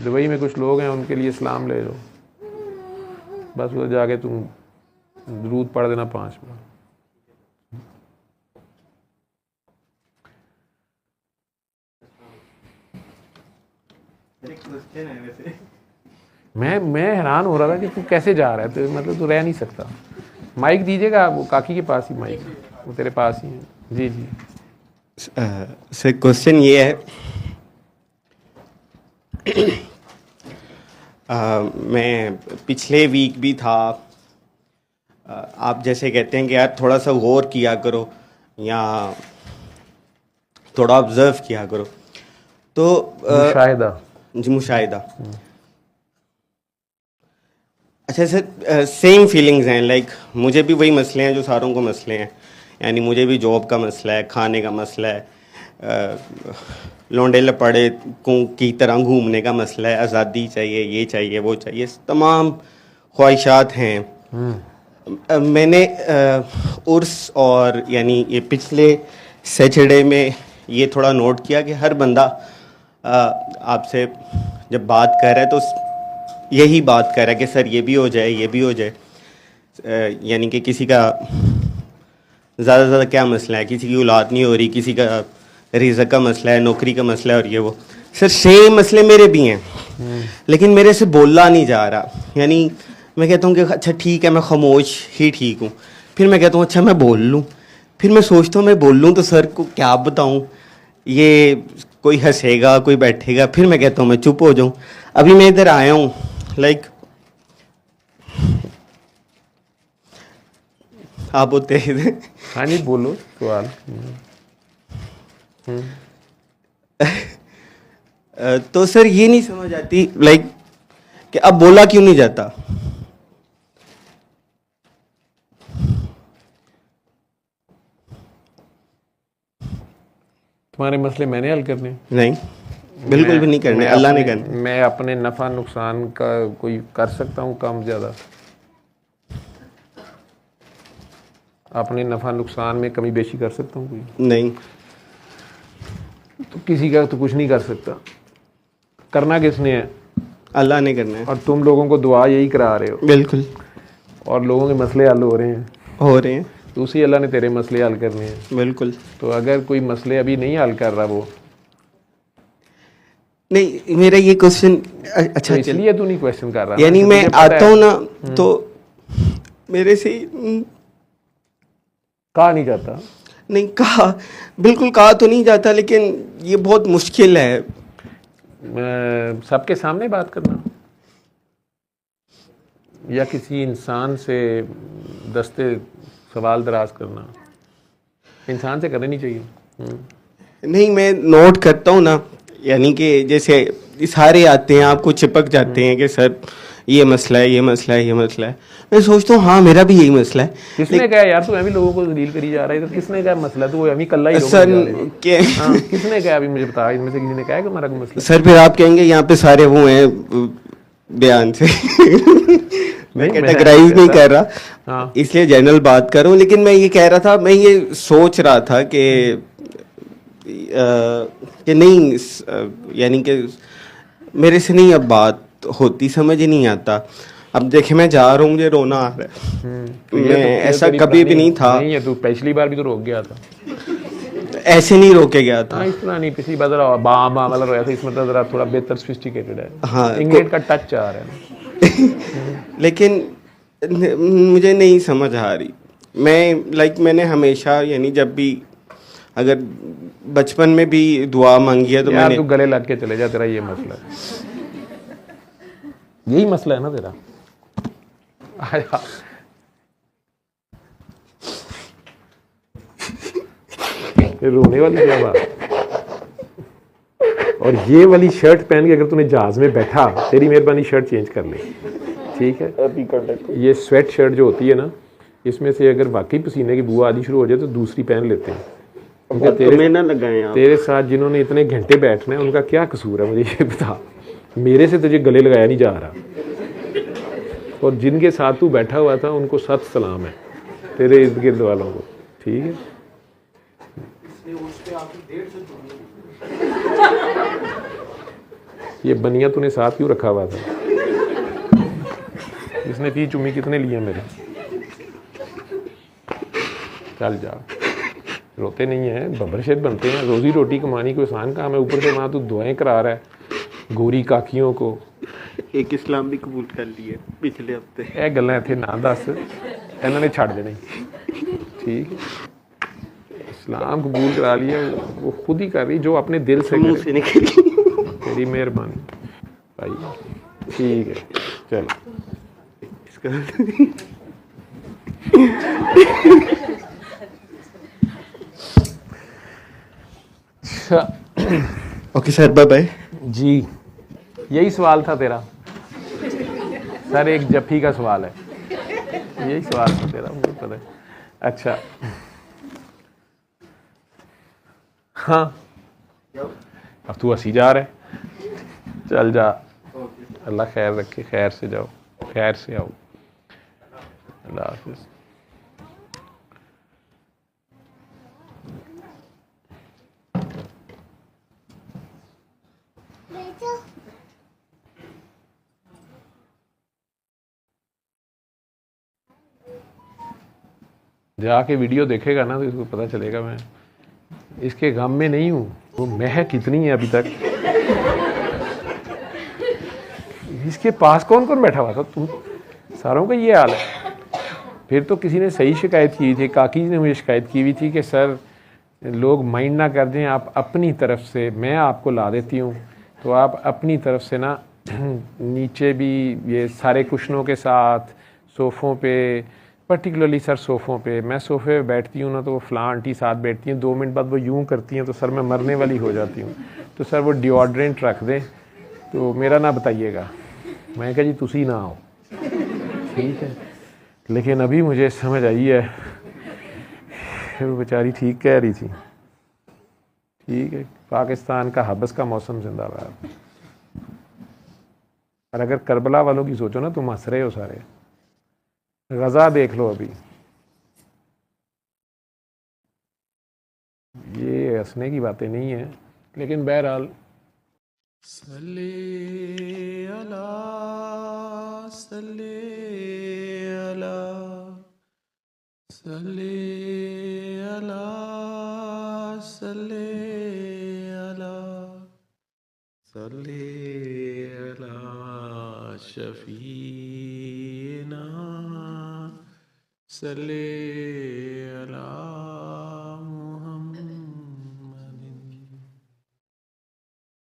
Dubai में कुछ लोग हैं, उनके लिए इस्लाम ले लो, बस वो जाके तुम दुरूद पढ़ देना 5 बार। मैं हैरान हो रहा था कि तू कैसे जा रहा है, तो मतलब तू रह नहीं सकता। माइक दीजिएगा, वो काकी के पास ही माइक, वो तेरे पास ही है। जी जी सर क्वेश्चन ये है, मैं पिछले वीक भी था, आप जैसे कहते हैं कि यार थोड़ा सा गौर किया करो या थोड़ा ऑब्जर्व किया करो, तो मुशाहिदा। जी मुशाहिदा। अच्छा सर, सेम फीलिंग्स हैं, लाइक मुझे भी वही मसले हैं जो सारों को मसले हैं, यानी मुझे भी जॉब का मसला है, खाने का मसला है, लौंडे लपड़े की तरह घूमने का मसला है, आज़ादी चाहिए, ये चाहिए, वो चाहिए, तमाम ख्वाहिशात हैं। मैंने उर्स और यानी ये पिछले सैटरडे में ये थोड़ा नोट किया कि हर बंदा आपसे जब बात कर रहा है तो यही बात कर रहा है कि सर ये भी हो जाए, ये भी हो जाए, यानी कि किसी का ज़्यादा से ज़्यादा क्या मसला है, किसी की औलाद नहीं हो रही, किसी का रिज़्क़ का मसला है, नौकरी का मसला है, और ये वो। सर सेम मसले मेरे भी हैं, लेकिन मेरे से बोला नहीं जा रहा। यानी मैं कहता हूँ कि अच्छा ठीक है, मैं खामोश ही ठीक हूँ, फिर मैं कहता हूँ अच्छा मैं बोल लूँ, फिर मैं सोचता हूँ मैं बोल लूँ तो सर को क्या बताऊँ, ये कोई हंसेगा, कोई बैठेगा, फिर मैं कहता हूँ मैं चुप हो जाऊँ। अभी मैं इधर आया हूँ, लाइक आप होते हैं। हाँ जी बोलो सवाल। तो सर ये नहीं समझ आती लाइक कि अब बोला क्यों नहीं जाता। तुम्हारे मसले मैंने हल करने? नहीं, बिल्कुल भी नहीं करने, अल्लाह ने करने। मैं अपने नफ़ा नुकसान का कोई कर सकता हूँ कम ज़्यादा? अपने नफ़ा नुकसान में कमी बेशी कर सकता हूँ कोई? नहीं। तो किसी का तो कुछ नहीं कर सकता। करना किसने है? अल्लाह ने करना है। और तुम लोगों को दुआ यही करा रहे हो। बिल्कुल। और लोगों के मसले हल हो रहे हैं। हो रहे हैं। तो उसी अल्लाह ने तेरे मसले हल करने हैं। बिल्कुल। तो अगर कोई मसले अभी नहीं हल कर रहा वो नहीं, मेरा ये क्वेश्चन अच्छा तो इसलिए तू नहीं क्वेश्चन कर रहा, यानी मैं आता हूँ ना तो मेरे से कहा नहीं जाता। नहीं कहा, बिल्कुल कहा तो नहीं जाता, लेकिन ये बहुत मुश्किल है सबके सामने बात करना या किसी इंसान से दस्ते सवाल दराज करना। इंसान से करना नहीं चाहिए। नहीं, मैं नोट करता हूँ ना, यानी कि जैसे सारे आते हैं आपको चिपक जाते हैं कि सर ये मसला है, ये मसला है, ये मसला है। मैं सोचता हूँ हाँ मेरा भी यही मसला है। किसने कहा यार, तू अभी लोगों को डील करी जा रहा है, तो किसने कहा मसला? तो अभी कल ही सर के किसने कहा? अभी मुझे बता, इनमें से किसी ने कहा कि हमारा मसला? सर फिर आप कहेंगे यहाँ पे सारे वो हैं बयान से मैं कैटेगराइज नहीं कर रहा, इसलिए जनरल बात कर रहा हूँ। लेकिन मैं ये कह रहा था, मैं ये सोच रहा था कि नहीं, यानी कि मेरे से नहीं अब बात होती, समझ ही नहीं आता। अब देखे मैं जा रहा हूँ, मुझे रोना आ रहा है। मैं ऐसा कभी भी नहीं था। नहीं है, तू पिछली बार भी तो रोक गया था। ऐसे नहीं रोके गया था। हाँ, इस तरह नहीं, पिछली बार जरा बाम वाला रोया था, इसमें तो जरा थोड़ा बेहतर सोफिस्टिकेटेड है। हाँ, इंग्लैंड का टच आ रहा है। लेकिन मुझे नहीं समझ आ रही। मैं मैंने हमेशा, यानी जब भी, अगर बचपन में भी दुआ मांगी है तो मैंने। तू गले लग के चले जा, तेरा ये मसला है, यही मसला है ना तेरा। रोने वाली क्या बात। और ये वाली शर्ट पहन के अगर तूने जहाज में बैठा, तेरी मेहरबानी शर्ट चेंज कर ले, ठीक है? ये स्वेट शर्ट जो होती है ना, इसमें से अगर वाकई पसीने की बुआ आदि शुरू हो जाए तो दूसरी पहन लेते हैं। तेरे साथ जिन्होंने इतने घंटे बैठना है उनका क्या कसूर है, मुझे ये बता। मेरे से तुझे गले लगाया नहीं जा रहा, और जिनके साथ तू बैठा हुआ था उनको सत सलाम है, तेरे इर्द गिर्द वालों को, ठीक है? ये बनिया तूने साथ क्यों रखा हुआ था? इसने 30 चुम्मी कितने लिए मेरे? चल जा, रोते नहीं हैं, बबरशेद बनते हैं। रोज़ी रोटी कमानी कोई आसान काम है, ऊपर से वहाँ तू दुआएं करा रहा है गोरी काकियों को। एक इस्लाम भी कबूल कर लिया पिछले हफ्ते। ਇਹ ਗੱਲਾਂ ਇੱਥੇ ਨਾ ਦੱਸ, ਇਹਨਾਂ ਨੇ ਛੱਡ देने। ठीक है, इस्लाम कबूल करा लिया, वो खुद ही कर रही जो अपने दिल से मुंह से निकली। तेरी मेहरबानी भाई। ठीक है चल। Okay sir, bye bye. जी यही सवाल था तेरा सर, एक जफ्फी का सवाल है, यही सवाल था तेरा, मुझे पता है। अच्छा हाँ, अब तू हंसी जा रहा है, चल जा, अल्लाह खैर रखे, खैर से जाओ, खैर से आओ, अल्लाह हाफिज़। जाके वीडियो देखेगा ना तो इसको पता चलेगा मैं इसके गम में नहीं हूँ। वो महक कितनी है अभी तक, इसके पास कौन कौन बैठा हुआ था? तुम सारों का ये हाल है। फिर तो किसी ने सही शिकायत की थी, काकी जी ने मुझे शिकायत की हुई थी कि सर लोग माइंड ना कर दें, आप अपनी तरफ से, मैं आपको ला देती हूँ तो आप अपनी तरफ से ना नीचे भी ये सारे कुशनों के साथ, सोफ़ों पे, पर्टिकुलरली सर सोफ़ों पे, मैं सोफ़े पे बैठती हूँ ना तो वो फ़लाँ आंटी साथ बैठती हैं, 2 मिनट बाद वो यूँ करती हैं तो सर मैं मरने वाली हो जाती हूँ। तो सर वो डिओड्रेंट रख दें तो मेरा ना बताइएगा। मैं कहा जी तुसी ना आओ, ठीक है। लेकिन अभी मुझे समझ आई है, फिर वो बेचारी ठीक कह रही थी। ठीक है, पाकिस्तान का हबस का मौसम जिंदाबाद। और अगर करबला वालों की सोचो ना, तुम हंस रहे हो सारे, गज़ा देख लो अभी, ये हंसने की बातें नहीं है, लेकिन बहरहाल सल्ले अला सल्ले अला सल्ले अला सल्ले अला सल्ले अला शफीना सल्ले अला